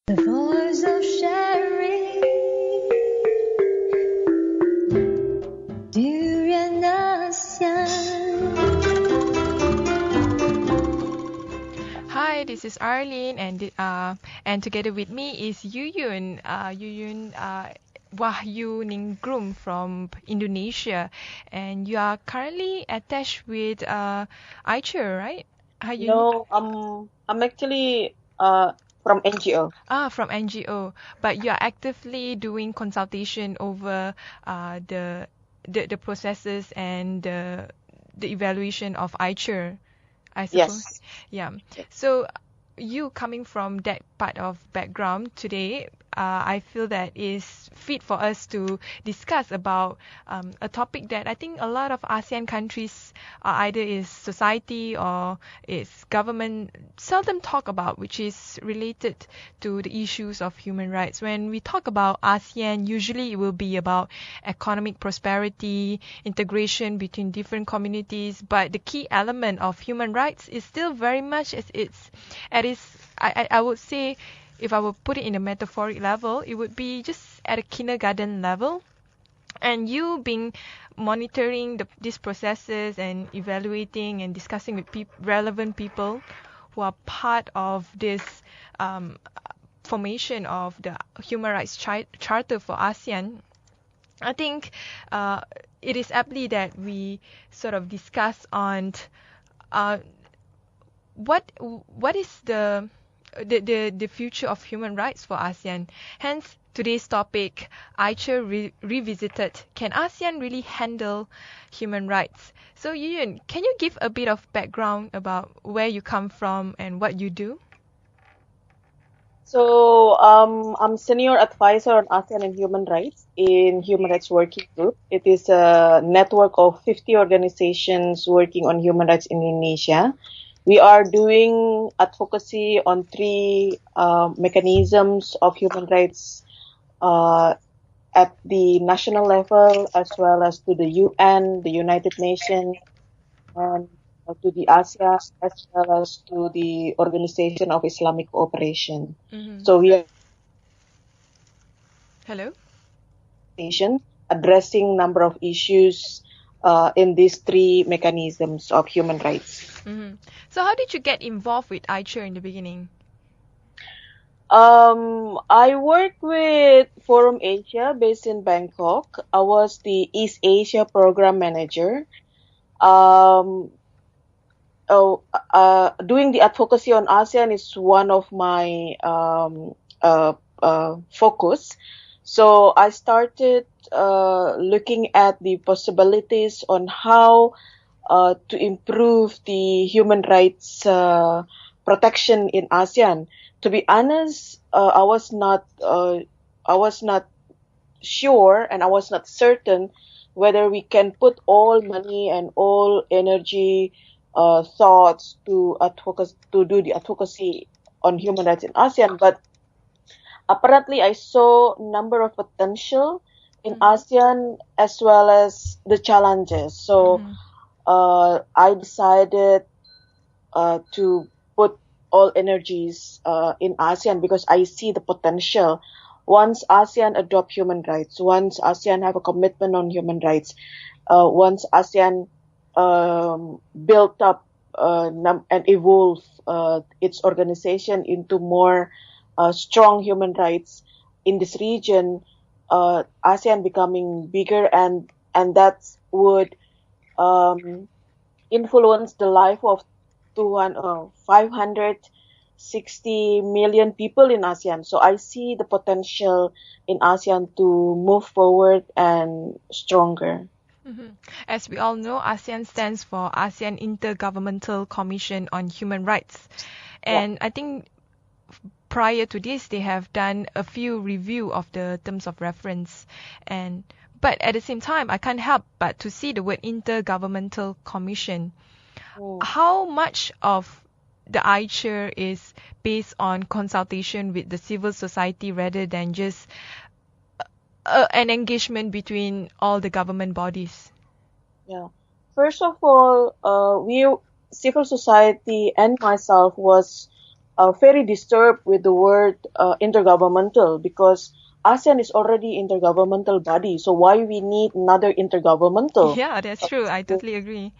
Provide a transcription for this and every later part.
The voice of sharing during ASEAN. Hi, this is Arlene, and together with me is Yuyun. Wahyuningrum from Indonesia, and you are currently attached with AICHR, right? No, I'm actually from NGO. From NGO, but you are actively doing consultation over the processes and the evaluation of AICHR, I suppose. Yes. Yeah. So you coming from that part of background today, I feel that is fit for us to discuss about a topic that I think a lot of ASEAN countries, either is society or is government, seldom talk about, which is related to the issues of human rights. When we talk about ASEAN, usually it will be about economic prosperity, integration between different communities, but the key element of human rights is still very much as it's at its, I would say, if I would put it in a metaphoric level, it would be just at a kindergarten level. And you being monitoring these processes and evaluating and discussing with relevant people who are part of this um, formation of the Human Rights Charter for ASEAN, I think it is aptly that we sort of discuss on uh, what is the future of human rights for ASEAN. Hence, today's topic, AICHR revisited. Can ASEAN really handle human rights? So, Yuyun, can you give a bit of background about where you come from and what you do? So I'm senior advisor on ASEAN and human rights in Human Rights Working Group. It is a network of 50 organizations working on human rights in Indonesia. We are doing advocacy on three mechanisms of human rights at the national level, as well as to the UN, the United Nations, and to the ASEAN, as well as to the Organization of Islamic Cooperation. So we are Hello? addressing number of issues in these three mechanisms of human rights. So how did you get involved with AICHR in the beginning? I work with Forum Asia based in Bangkok. I was the East Asia program manager. Doing the advocacy on ASEAN is one of my focus. So I started looking at the possibilities on how to improve the human rights protection in ASEAN. To be honest, I was not sure, and I was not certain whether we can put all money and all energy, thoughts to do the advocacy on human rights in ASEAN. But apparently, I saw number of potential in ASEAN as well as the challenges. So I decided to put all energies in ASEAN because I see the potential. Once ASEAN adopt human rights, once ASEAN have a commitment on human rights, once ASEAN built up and evolve its organization into more strong human rights in this region, ASEAN becoming bigger, and that would influence the life of 560 million people in ASEAN. So I see the potential in ASEAN to move forward and stronger. As we all know, ASEAN stands for ASEAN Intergovernmental Commission on Human Rights. And I think prior to this, they have done a few review of the terms of reference. But at the same time, I can't help but to see the word Intergovernmental Commission. How much of the AICHR is based on consultation with the civil society rather than just an engagement between all the government bodies? Yeah. First of all, we civil society and myself was very disturbed with the word intergovernmental, because ASEAN is already intergovernmental body. So why we need another intergovernmental? Yeah, that's true. I totally agree.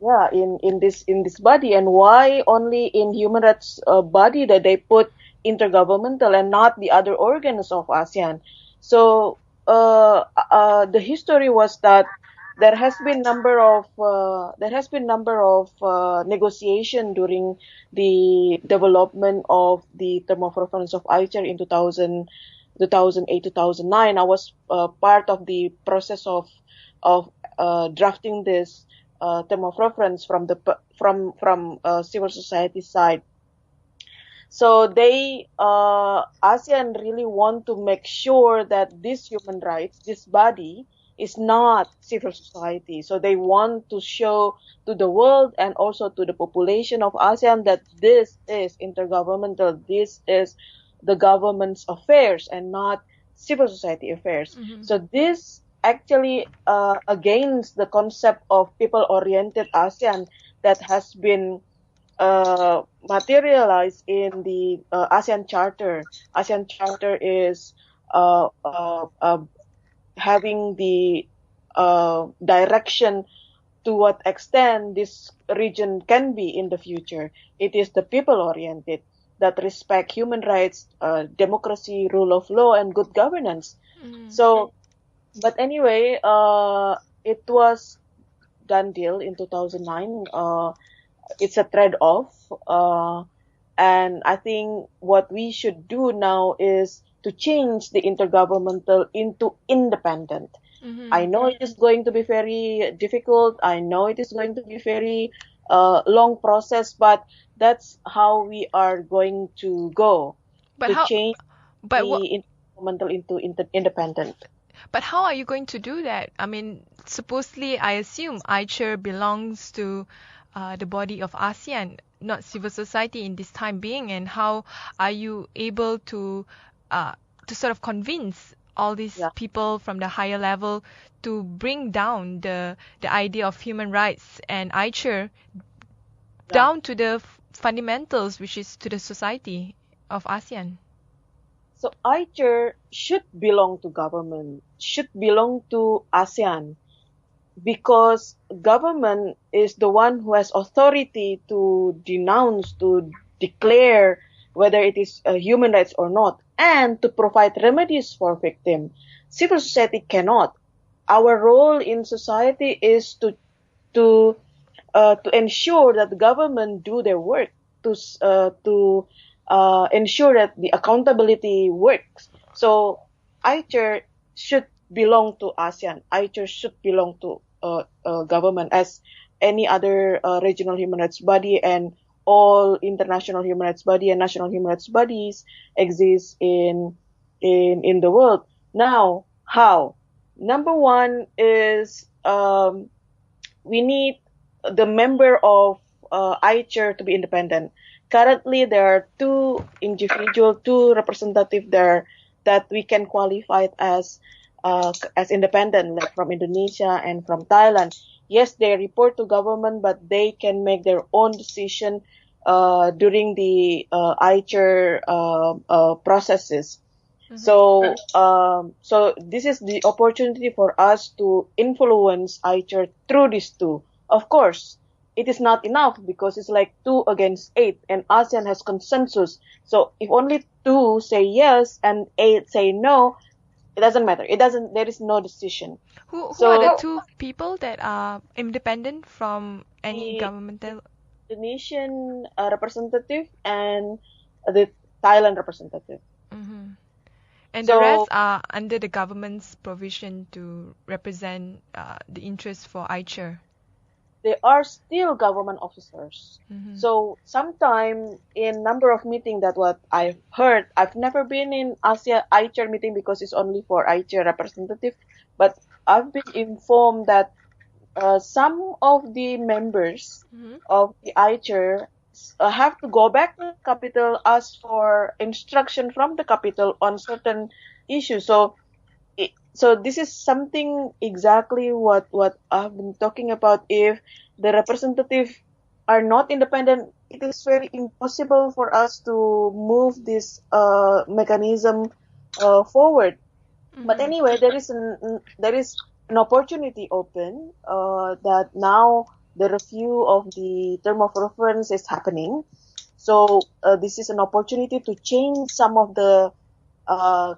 Yeah, in this body, and why only in human rights body that they put intergovernmental and not the other organs of ASEAN? So the history was that there has been number of negotiation during the development of the term of reference of AICHR in 2008 2009. I was part of the process of drafting this term of reference from the from civil society side. So they ASEAN really want to make sure that this human rights, this body, is not civil society. So they want to show to the world and also to the population of ASEAN that this is intergovernmental. This is the government's affairs and not civil society affairs. So this actually against the concept of people-oriented ASEAN that has been materialized in the ASEAN Charter. ASEAN Charter is having the direction to what extent this region can be in the future. It is the people-oriented that respect human rights, democracy, rule of law, and good governance. So, but anyway, it was done deal in 2009. It's a trade-off, and I think what we should do now is to change the intergovernmental into independent. I know it is going to be very difficult. I know it is going to be very long process, but that's how we are going to go But to how? change But what? the intergovernmental into independent. But how are you going to do that? I mean, supposedly, I assume AICHR belongs to the body of ASEAN, not civil society in this time being. And how are you able to sort of convince all these Yeah. people from the higher level to bring down the idea of human rights and AICHR down to the fundamentals, which is to the society of ASEAN? So AICHR should belong to government, should belong to ASEAN, because government is the one who has authority to denounce, to declare whether it is human rights or not, and to provide remedies for victim. Civil society cannot. Our role in society is to ensure that the government do their work, to ensure that the accountability works. So AICHR should belong to ASEAN. AICHR should belong to government as any other regional human rights body, and all international human rights body and national human rights bodies exist in the world. Now, how? Number one is we need the member of AICHR to be independent. Currently, there are two representatives there that we can qualify as independent, like from Indonesia and from Thailand. Yes, they report to government, but they can make their own decision during the AICHR processes. So this is the opportunity for us to influence AICHR through these two. Of course, it is not enough because it's like 2 against 8, and ASEAN has consensus. So if only 2 say yes and 8 say no, it doesn't matter. There is no decision. Who are the two people that are independent from any The governmental? Indonesian representative and the Thailand representative. And So- the rest are under the government's provision to represent the interests for AICHR. They are still government officers. So sometime in number of meeting that what I've heard, I've never been in AICHR meeting because it's only for AICHR representative, but I've been informed that some of the members of the AICHR have to go back to the capital, ask for instruction from the capital on certain issues. So this is something exactly what I've been talking about. If the representative are not independent, it is very impossible for us to move this mechanism forward. But anyway, there is an opportunity open that now the review of the term of reference is happening. So this is an opportunity to change some of the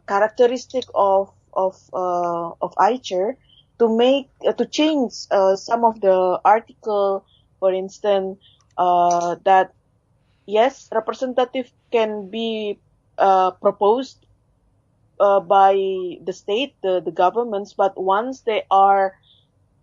characteristic of AICHR to change some of the article, for instance, that yes, representative can be proposed by the state, the governments, but once they are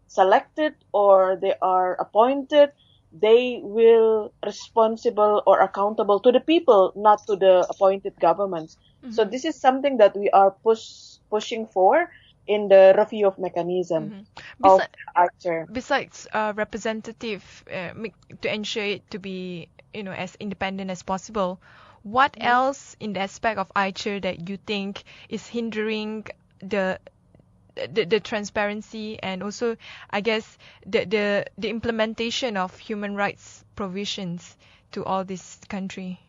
selected or they are appointed, they will responsible or accountable to the people, not to the appointed governments. So this is something that we are pushing for in the review of mechanism of AICHR. Besides representative, to ensure it to be, as independent as possible, what else in the aspect of AICHR that you think is hindering the transparency and also, I guess, the implementation of human rights provisions to all this country?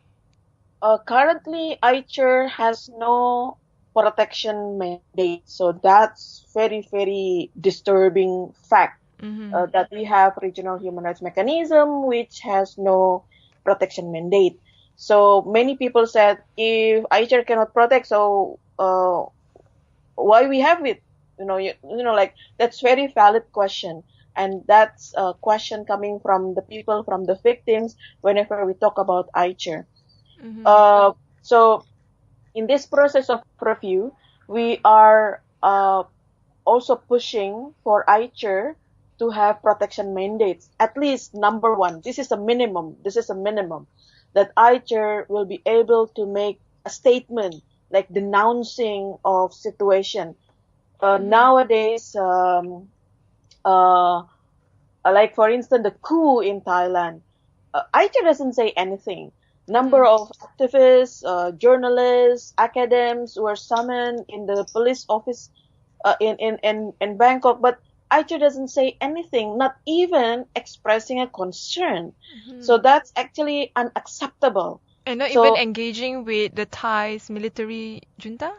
Currently, AICHR has no protection mandate, so that's very, very disturbing fact that we have regional human rights mechanism which has no protection mandate. So many people said, if AICHR cannot protect, so why we have it? Like that's very valid question, and that's a question coming from the people, from the victims, whenever we talk about AICHR. So in this process of review, we are also pushing for AICHR to have protection mandates. At least number one, this is a minimum. That AICHR will be able to make a statement like denouncing of situation. Nowadays, like for instance, the coup in Thailand, AICHR doesn't say anything. Number of activists, journalists, academics were summoned in the police office in Bangkok, but AICHR doesn't say anything, not even expressing a concern. So that's actually unacceptable. And not even engaging with the Thai's military junta?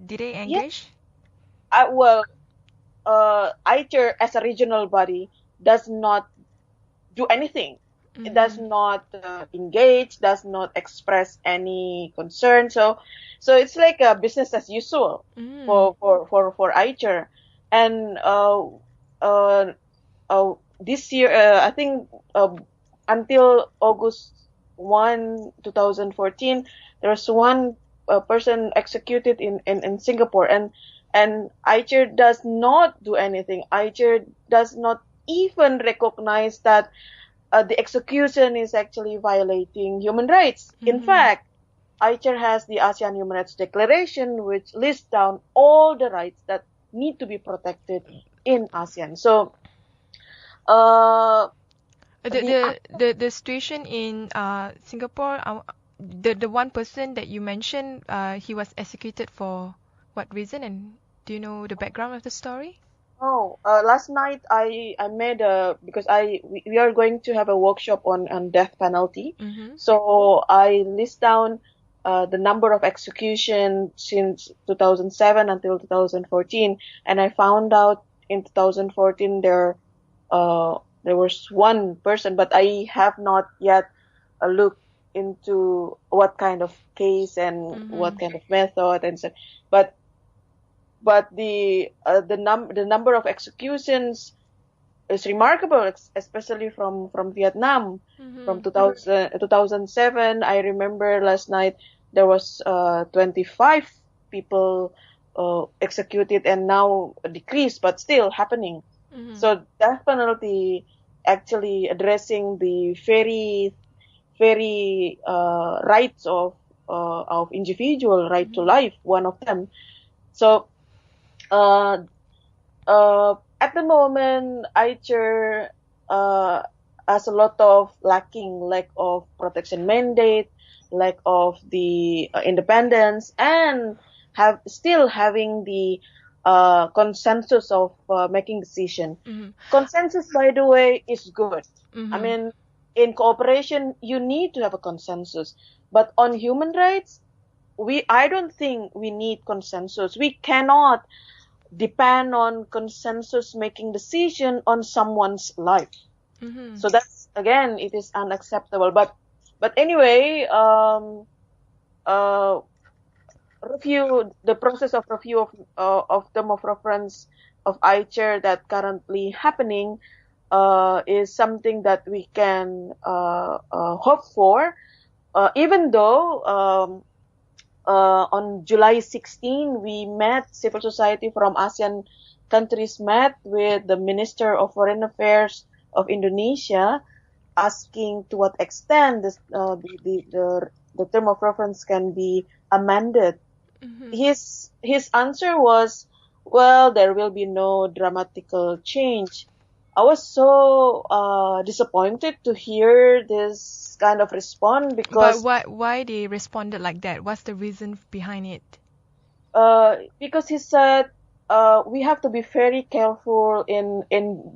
Did they engage? AICHR as a regional body does not do anything. It does not engage, does not express any concern. So it's like a business as usual for AICHR. And this year, I think until August 1, 2014, there was one person executed in Singapore, and AICHR does not do anything. AICHR does not even recognize that the execution is actually violating human rights. In fact, AICHR has the ASEAN Human Rights Declaration, which lists down all the rights that need to be protected in ASEAN. So, the situation in Singapore, the one person that you mentioned, he was executed for what reason, and do you know the background of the story? Last night I made because we are going to have a workshop on death penalty. So I list down the number of executions since 2007 until 2014, and I found out in 2014 there was one person, but I have not yet looked into what kind of case and what kind of method and so. But the number of executions is remarkable, especially from Vietnam. From 2007, I remember last night there was 25 people executed, and now decreased, but still happening. So death penalty actually addressing the very rights of individual, right to life, one of them. So at the moment, AICHR has a lot of lack of protection mandate, lack of the independence, and still having the consensus of making decision. Consensus, by the way, is good. I mean, in cooperation, you need to have a consensus. But on human rights, I don't think we need consensus. We cannot depend on consensus making decision on someone's life. Mm-hmm. So that's, again, it is unacceptable. But anyway, the process of review of term of reference of AICHR that currently happening is something that we can hope for, even though on July 16 we met, civil society from ASEAN countries met with the Minister of Foreign Affairs of Indonesia, asking to what extent the term of reference can be amended. Mm-hmm. His answer was, well, there will be no dramatical change. I was so disappointed to hear this kind of response, because But why they responded like that? What's the reason behind it? because he said we have to be very careful in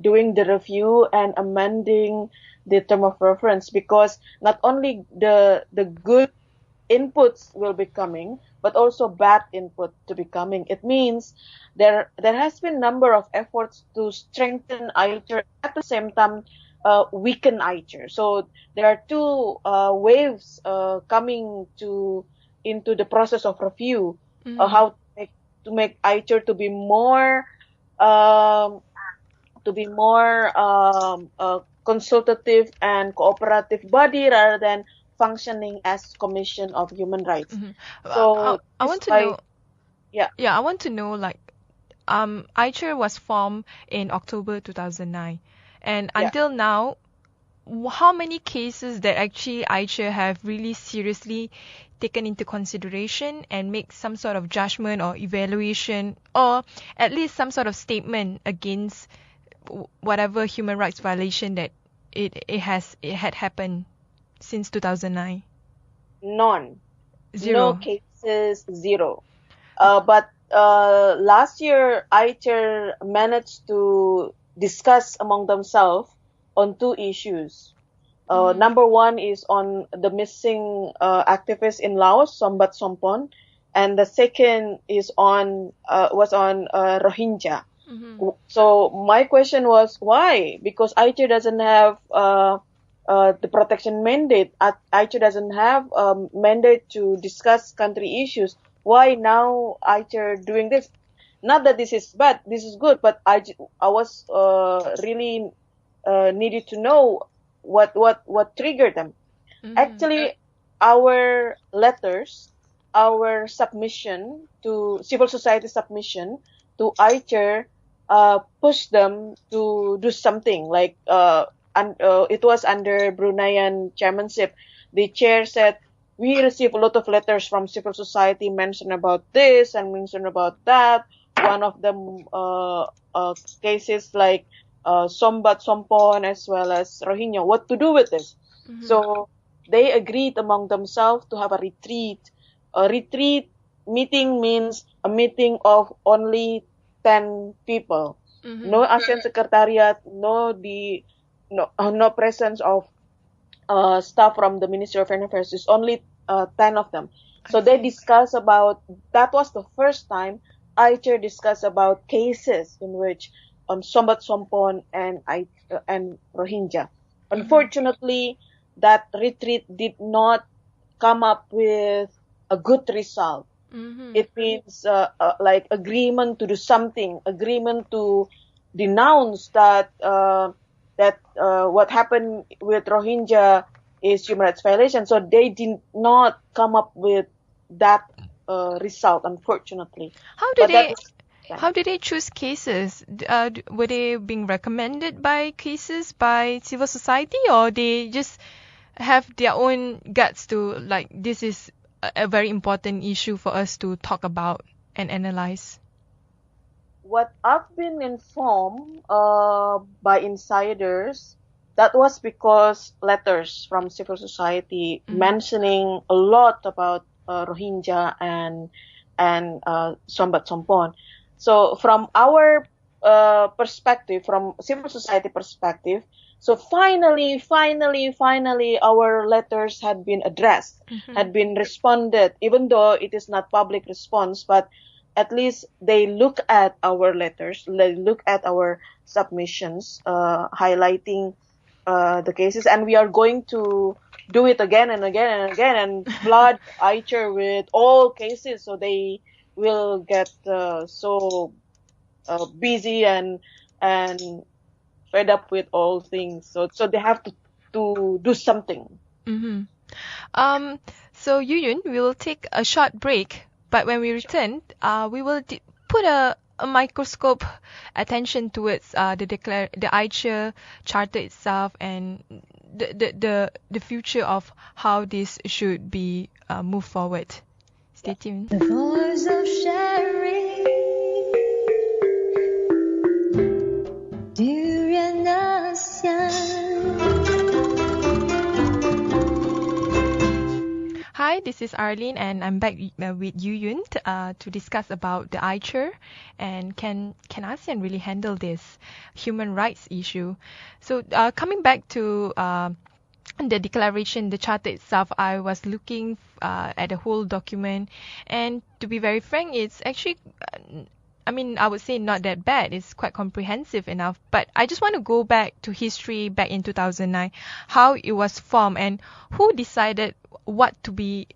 doing the review and amending the term of reference, because not only the good inputs will be coming, but also bad input to be coming. It means there has been number of efforts to strengthen AICHR, at the same time weaken AICHR. So there are two waves coming into the process of review. Mm-hmm. How to make AICHR to be more consultative and cooperative body, rather than functioning as Commission of Human Rights. Mm-hmm. So I this want to why- know. Yeah. Yeah, I want to know, like, AICHR was formed in October 2009, and Yeah. until now, how many cases that actually AICHR have really seriously taken into consideration and make some sort of judgment or evaluation, or at least some sort of statement against whatever human rights violation that it had happened since 2009? None. Zero. No cases, zero. But last year, AICHR managed to discuss among themselves on two issues. Number one is on the missing activists in Laos, Sombat Sompon, and the second is on Rohingya. Mm-hmm. So my question was, why? Because AICHR doesn't have the protection mandate. AICHR doesn't have mandate to discuss country issues. Why now AICHR doing this? Not that this is bad, this is good, but I was really needed to know what triggered them. Mm-hmm. Actually, our letters, our submission to civil society submission to AICHR pushed them to do something. Like it was under Bruneian chairmanship. The chair said, we receive a lot of letters from civil society, mention about this and mention about that. One of them cases like Sombat Sompon as well as Rohingya. What to do with this? Mm-hmm. So they agreed among themselves to have a retreat. A retreat meeting means a meeting of only 10 people. Mm-hmm. No ASEAN Secretariat, no presence of staff from the Ministry of Foreign Affairs. It's only 10 of them. So they discuss about, that was the first time AICHR discussed about cases in which Sombat Sompon and Rohingya. Unfortunately, that retreat did not come up with a good result. Mm-hmm. It means like agreement to do something, agreement to denounce that what happened with Rohingya is human rights violation. So they did not come up with that result, unfortunately. How did they choose cases? Were they being recommended by cases by civil society, or they just have their own guts to, like, this is a very important issue for us to talk about and analyze? What I've been informed by insiders, that was because letters from civil society mentioning a lot about Rohingya and Sombat Sompon. So from our perspective, from civil society perspective, So finally, our letters had been addressed, had been responded, even though it is not public response, but at least they look at our letters, they look at our submissions, highlighting the cases, and we are going to do it again and again and again and flood AICHR with all cases, so they will get so busy and fed up with all things. So they have to do something. So Yuyun, we will take a short break, but when we return, we will put a microscope attention towards the AICHR charter itself and the future of how this should be moved forward. Stay tuned. The voice of sharing. Durian ASEAN. Hi, this is Arlene, and I'm back with Yuyun to discuss about the AICHR and can ASEAN really handle this human rights issue. So coming back to the declaration, the charter itself, I was looking at the whole document, and to be very frank, it's actually I would say not that bad. It's quite comprehensive enough. But I just want to go back to history back in 2009, how it was formed and who decided what to be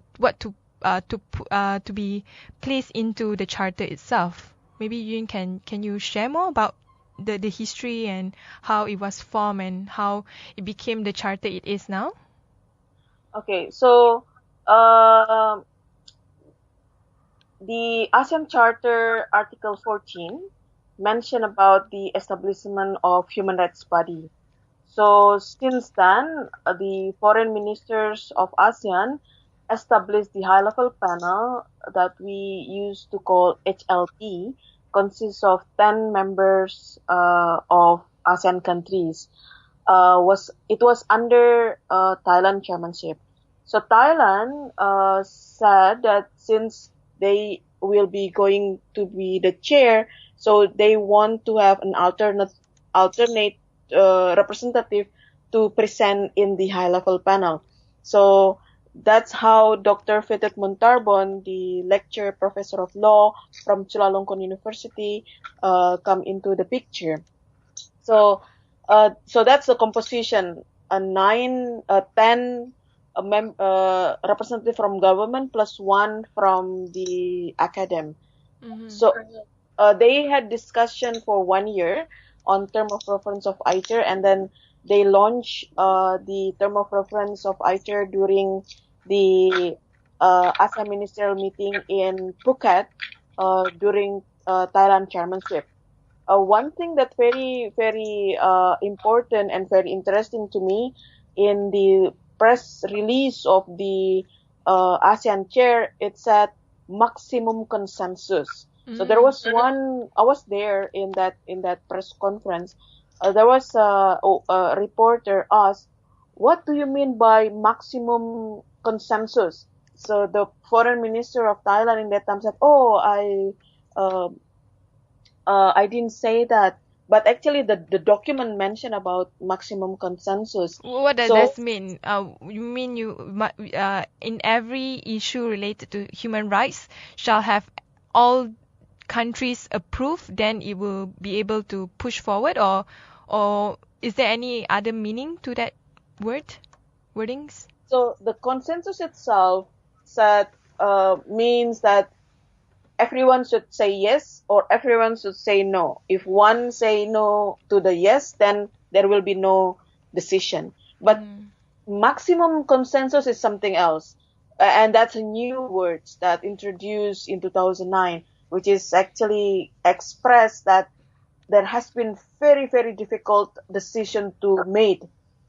placed into the charter itself. Maybe Yun can you share more about the history and how it was formed and how it became the charter it is now? Okay, so the ASEAN Charter Article 14 mention about the establishment of human rights body. So since then, the foreign ministers of ASEAN established the high-level panel that we used to call HLP, consists of 10 members of ASEAN countries. It was under Thailand chairmanship. So Thailand said that since they will be going to be the chair, so they want to have an alternate representative to present in the high-level panel. So that's how Dr. Fetut Muntarbon, the lecturer professor of law from Chulalongkorn University, come into the picture. So that's the composition: 10 representative from government plus 1 from the academy. So they had discussion for 1 year on term of reference of AICHR, and then they launched the term of reference of AICHR during the ASEAN ministerial meeting in Phuket during Thailand chairmanship. One thing that's very, very important and very interesting to me in the press release of the ASEAN chair, it said maximum consensus. So there was one, I was there in that press conference. There was a reporter asked, what do you mean by maximum consensus? So the foreign minister of Thailand in that time said, I didn't say that. But actually, the document mentioned about maximum consensus. What does this mean? You mean in every issue related to human rights shall have all countries approve, then it will be able to push forward, or is there any other meaning to that wordings? So the consensus itself means that everyone should say yes or everyone should say no. If one say no to the yes, then there will be no decision. But maximum consensus is something else. And that's a new word that introduced in 2009, which is actually expressed that there has been very, very difficult decision to make.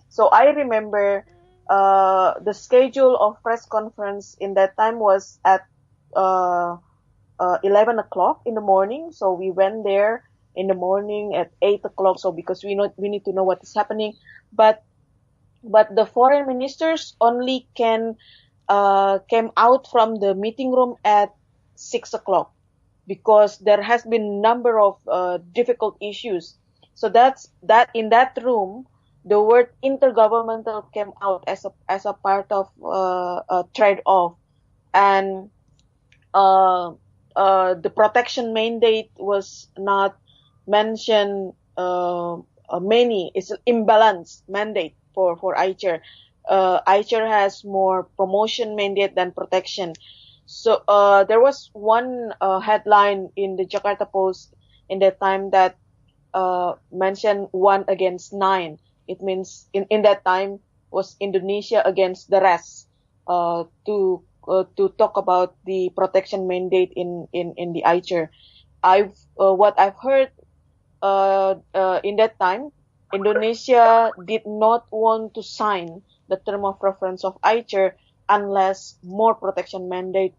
So I remember the schedule of press conference in that time was at 11 o'clock in the morning. So we went there in the morning at 8 o'clock. So because we need to know what is happening. But the foreign ministers only came out from the meeting room at 6 o'clock because there has been number of difficult issues. So that in that room, the word intergovernmental came out as a part of a trade-off, and the protection mandate was not mentioned. Many it's an imbalanced mandate for AICHR. AICHR has more promotion mandate than protection. So there was one headline in the Jakarta Post in that time that mentioned 1 against 9. It means in that time was Indonesia against the rest, to talk about the protection mandate in the AICHR. What I've heard in that time, Indonesia did not want to sign the term of reference of AICHR unless more protection mandate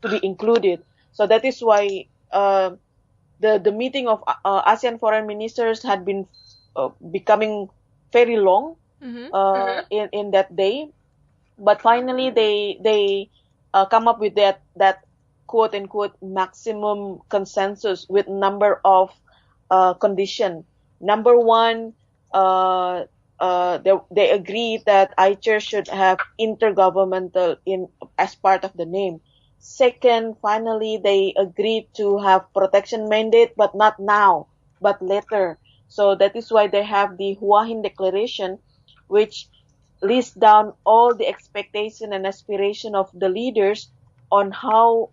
to be included. So that is why the meeting of ASEAN foreign ministers had been becoming very long in that day. But finally, they come up with that quote unquote maximum consensus with number of condition. Number one, they agreed that AICHR should have intergovernmental as part of the name. Second, finally, they agreed to have protection mandate, but not now, but later. So that is why they have the Hua Hin Declaration, which lists down all the expectation and aspiration of the leaders on how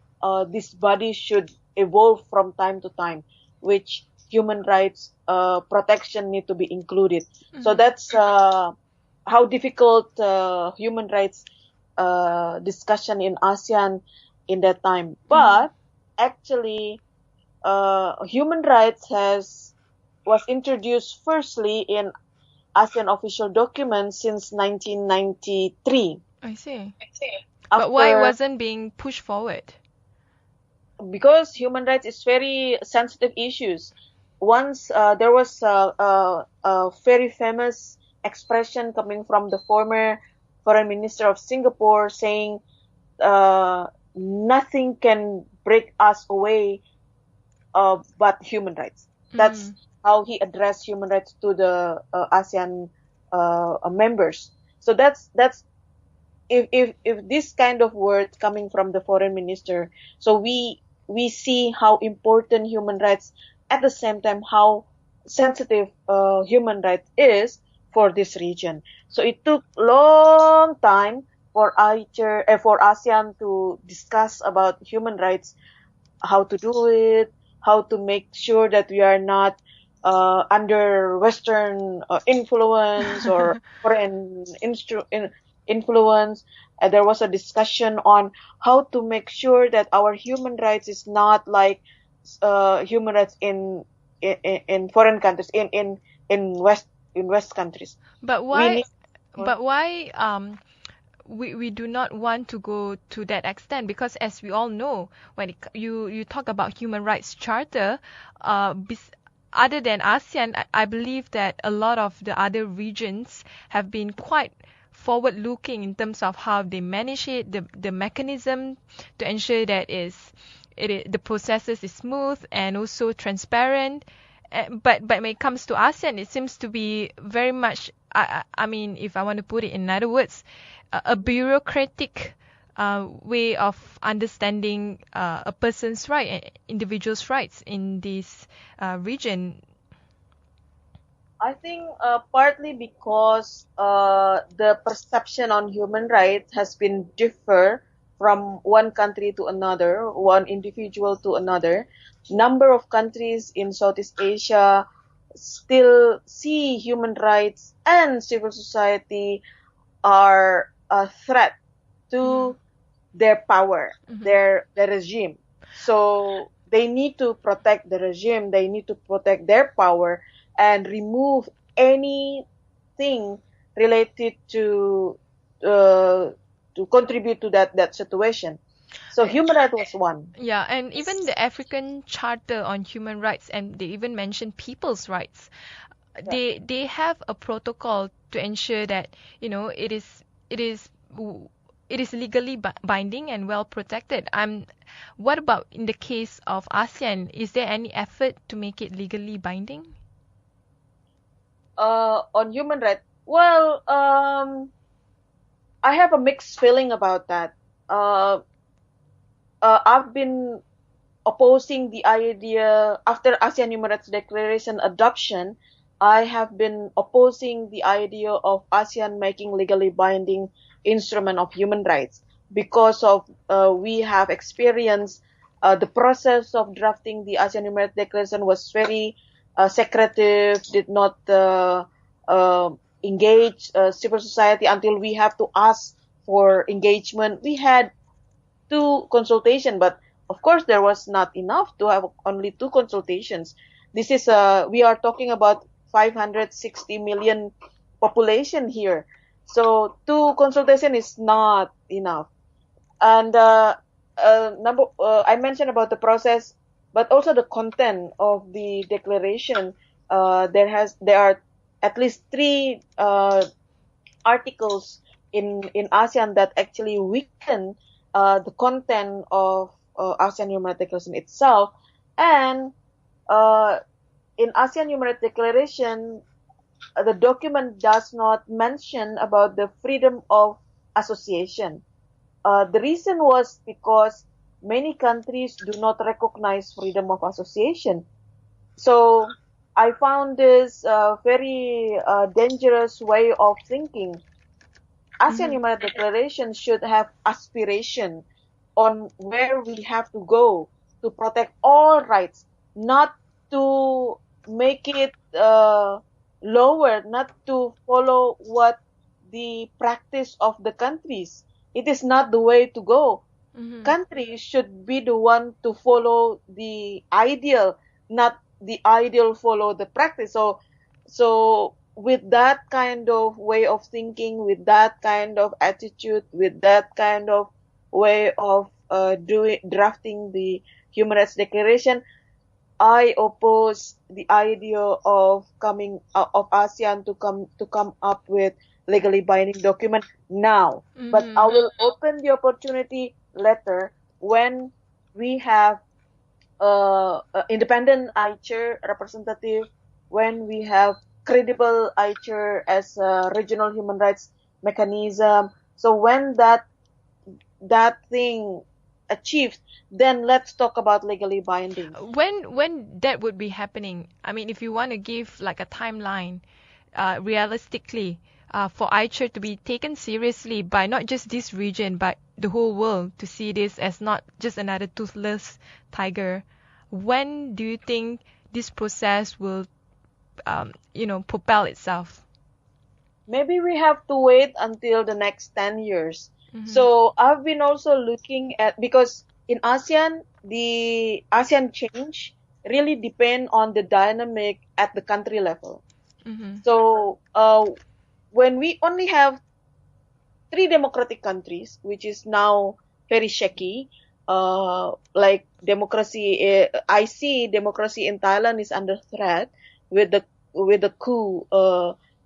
this body should evolve from time to time, which human rights protection need to be included. So that's how difficult human rights discussion in ASEAN in that time. But actually, human rights was introduced firstly in ASEAN official documents since 1993. I see. But why wasn't being pushed forward? Because human rights is very sensitive issues. Once there was a very famous expression coming from the former foreign minister of Singapore saying, nothing can break us away but human rights. That's how he addressed human rights to the ASEAN members. So that's if this kind of words coming from the foreign minister, so we see how important human rights, at the same time how sensitive human rights is for this region. So it took long time for AICHR, for ASEAN to discuss about human rights, how to do it, how to make sure that we are not under Western influence or foreign influence. There was a discussion on how to make sure that our human rights is not like human rights in foreign countries, in West countries. But why? We do not want to go to that extent, because as we all know, when you talk about human rights charter, other than ASEAN, I believe that a lot of the other regions have been quite forward-looking in terms of how they manage it, the mechanism to ensure that the processes is smooth and also transparent. But when it comes to ASEAN, it seems to be very much, I mean, if I want to put it in other words, a bureaucratic way of understanding a person's right, individual's rights in this region. I think partly because the perception on human rights has been differ from one country to another, one individual to another. Number of countries in Southeast Asia still see human rights and civil society are a threat to their power, their regime. So they need to protect the regime, they need to protect their power and remove anything related to contribute to that situation. So human rights was one. Yeah, and even the African Charter on Human Rights, and they even mention people's rights. Yeah. They have a protocol to ensure that it is legally binding and well protected. What about in the case of ASEAN? Is there any effort to make it legally binding? on human rights. Well, I have a mixed feeling about that. Uh, I've been opposing the idea after ASEAN Human Rights Declaration adoption. I have been opposing the idea of ASEAN making legally binding instrument of human rights because of we have experienced the process of drafting the ASEAN Human Rights Declaration was very secretive, did not uh, engage civil society until we have to ask for engagement. We had two consultation, but of course there was not enough to have only two consultations. This is we are talking about 560 million population here, so two consultation is not enough. And I mentioned about the process, but also the content of the declaration. There are at least three articles in ASEAN that actually weaken the content of ASEAN Human Rights Declaration itself. And in ASEAN Human Rights Declaration, the document does not mention about the freedom of association. The reason was because many countries do not recognize freedom of association. So I found this very dangerous way of thinking. ASEAN Human Rights Declaration should have aspiration on where we have to go to protect all rights, not to make it lower, not to follow what the practice of the countries. It is not the way to go. Countries should be the one to follow the ideal, not the ideal follow the practice. So with that kind of way of thinking, with that kind of attitude, with that kind of way of drafting the Human Rights Declaration, I oppose the idea of coming of ASEAN to come up with legally binding document now. But I will open the opportunity later when we have independent AICHR representative, when we have credible AICHR as a regional human rights mechanism. So when that thing achieved, then let's talk about legally binding. When that would be happening? I mean, if you want to give like a timeline, realistically, for AICHR to be taken seriously by not just this region but the whole world, to see this as not just another toothless tiger, when do you think this process will, propel itself? Maybe we have to wait until the next 10 years. So I've been also looking at, because in ASEAN, the ASEAN change really depend on the dynamic at the country level. So when we only have 3 democratic countries, which is now very shaky, like democracy, I see democracy in Thailand is under threat with the coup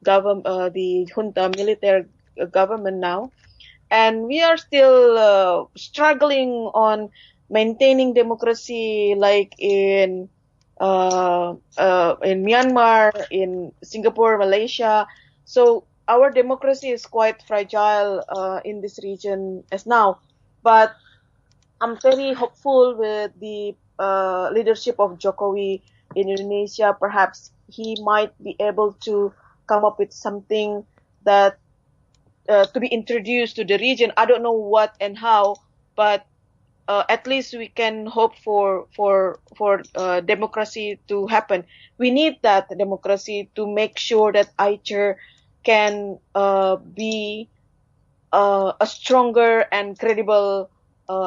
government, the junta military government now. And we are still struggling on maintaining democracy, like in Myanmar, in Singapore, Malaysia. So our democracy is quite fragile in this region as now. But I'm very hopeful with the leadership of Jokowi in Indonesia. Perhaps he might be able to come up with something that to be introduced to the region. I don't know what and how, but at least we can hope for democracy to happen. We need that democracy to make sure that AICHR can be a stronger and credible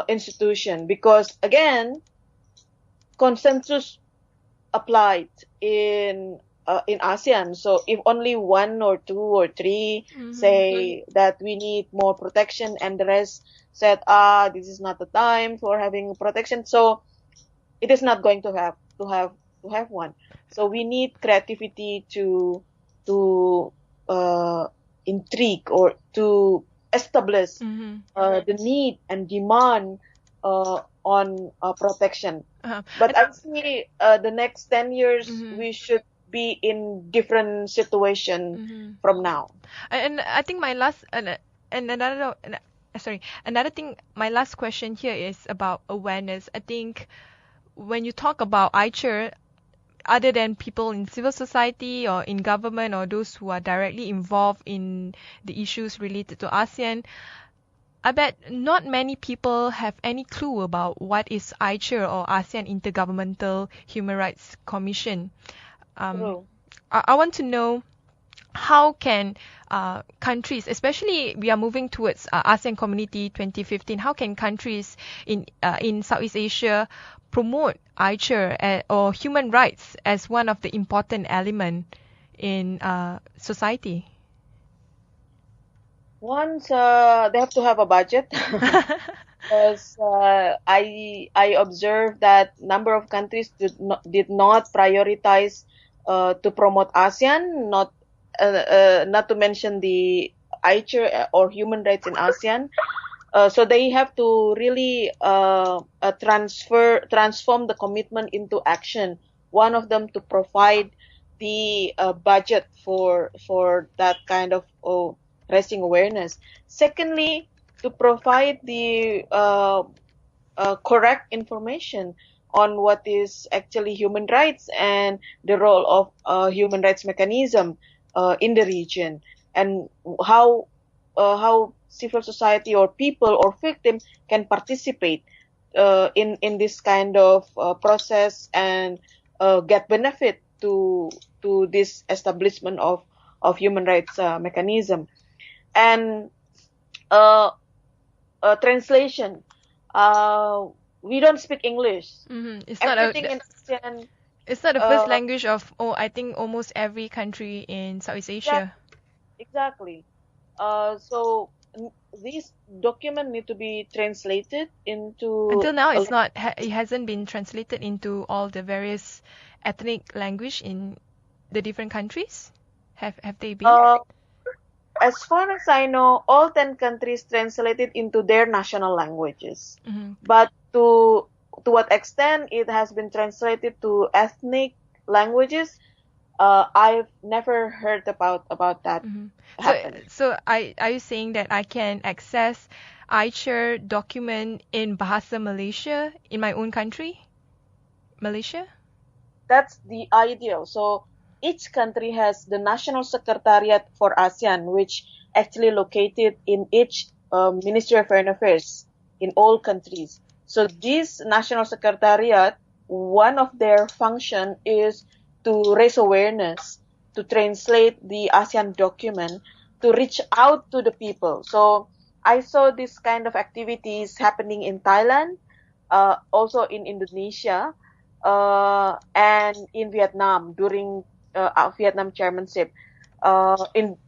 institution, because again, consensus applied in ASEAN. So if only 1 or 2 or 3 say that we need more protection, and the rest said, this is not the time for having protection, so it is not going to have one. So we need creativity to intrigue or to establish the need and demand on protection. But I see the next 10 years we should be in different situation from now. And I think my last and another sorry, another thing, my last question here is about awareness. I think when you talk about AICHR, other than people in civil society or in government or those who are directly involved in the issues related to ASEAN, I bet not many people have any clue about what is AICHR or ASEAN Intergovernmental Human Rights Commission. True. I want to know how can countries, especially we are moving towards ASEAN Community 2015, how can countries in Southeast Asia promote AICHR or human rights as one of the important element in society? Once they have to have a budget, because I observed that number of countries did not prioritize to promote ASEAN, not to mention the AICHR or human rights in ASEAN. So they have to really transform the commitment into action. One of them to provide the budget for that kind of raising awareness. Secondly, to provide the correct information on what is actually human rights and the role of human rights mechanism in the region, and how civil society or people or victims can participate in this kind of process and get benefit to this establishment of human rights mechanism. And translation. We don't speak English. It's Everything in ASEAN. It's not the first language of I think almost every country in Southeast Asia. Exactly. So this document need to be translated into. Until now, it hasn't been translated into all the various ethnic language in the different countries. Have they been? As far as I know, all 10 countries translated into their national languages. But to what extent it has been translated to ethnic languages, I've never heard about that. So are you saying that I can access AICHR document in Bahasa Malaysia in my own country, Malaysia? That's the ideal. So each country has the National Secretariat for ASEAN, which actually located in each Ministry of Foreign Affairs in all countries. So this National Secretariat, one of their function is to raise awareness, to translate the ASEAN document, to reach out to the people. So I saw this kind of activities happening in Thailand, also in Indonesia, and in Vietnam during Vietnam chairmanship,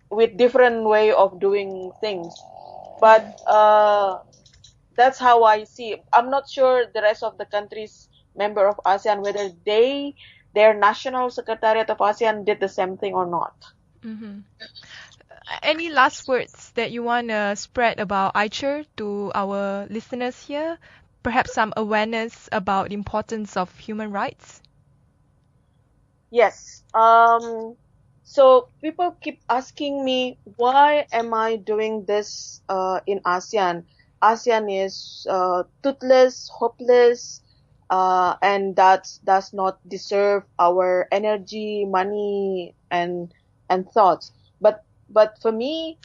with different way of doing things. But that's how I see. I'm not sure the rest of the countries member of ASEAN whether their national secretariat of ASEAN did the same thing or not. Any last words that you want to spread about AICHR to our listeners here? Perhaps some awareness about the importance of human rights? Yes. So people keep asking me, why am I doing this in ASEAN? ASEAN is toothless, hopeless, and that does not deserve our energy, money, and thoughts. But for me,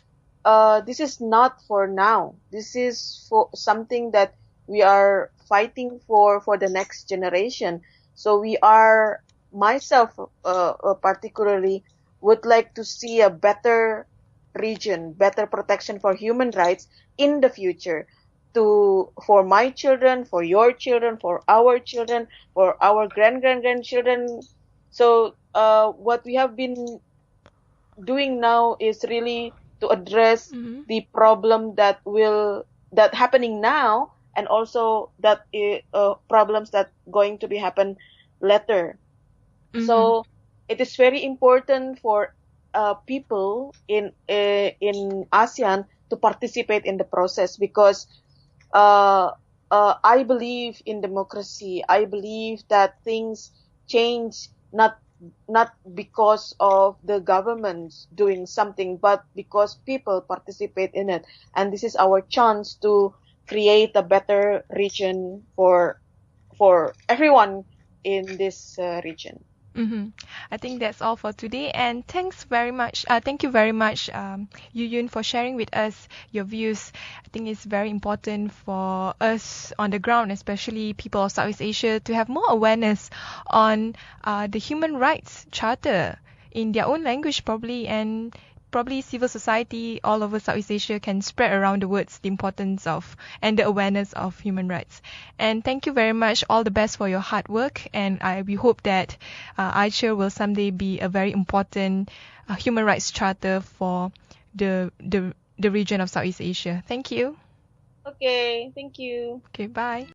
this is not for now. This is for something that we are fighting for the next generation. So we are, myself particularly, would like to see a better region, better protection for human rights in the future, for my children, for your children, for our children, for our grandchildren. So what we have been doing now is really to address the problem that happening now, and also that problems that going to be happen later. So it is very important for people in ASEAN to participate in the process, because I believe in democracy. I believe that things change not not because of the governments doing something, but because people participate in it. And this is our chance to create a better region for everyone in this region. I think that's all for today, and thanks very much. Thank you very much, Yuyun, for sharing with us your views. I think it's very important for us on the ground, especially people of Southeast Asia, to have more awareness on the Human Rights Charter in their own language, probably, and probably civil society all over Southeast Asia can spread around the words the importance of and the awareness of human rights. And thank you very much. All the best for your hard work. And we hope that AICHR will someday be a very important human rights charter for the region of Southeast Asia. Thank you. Okay, thank you. Okay, bye.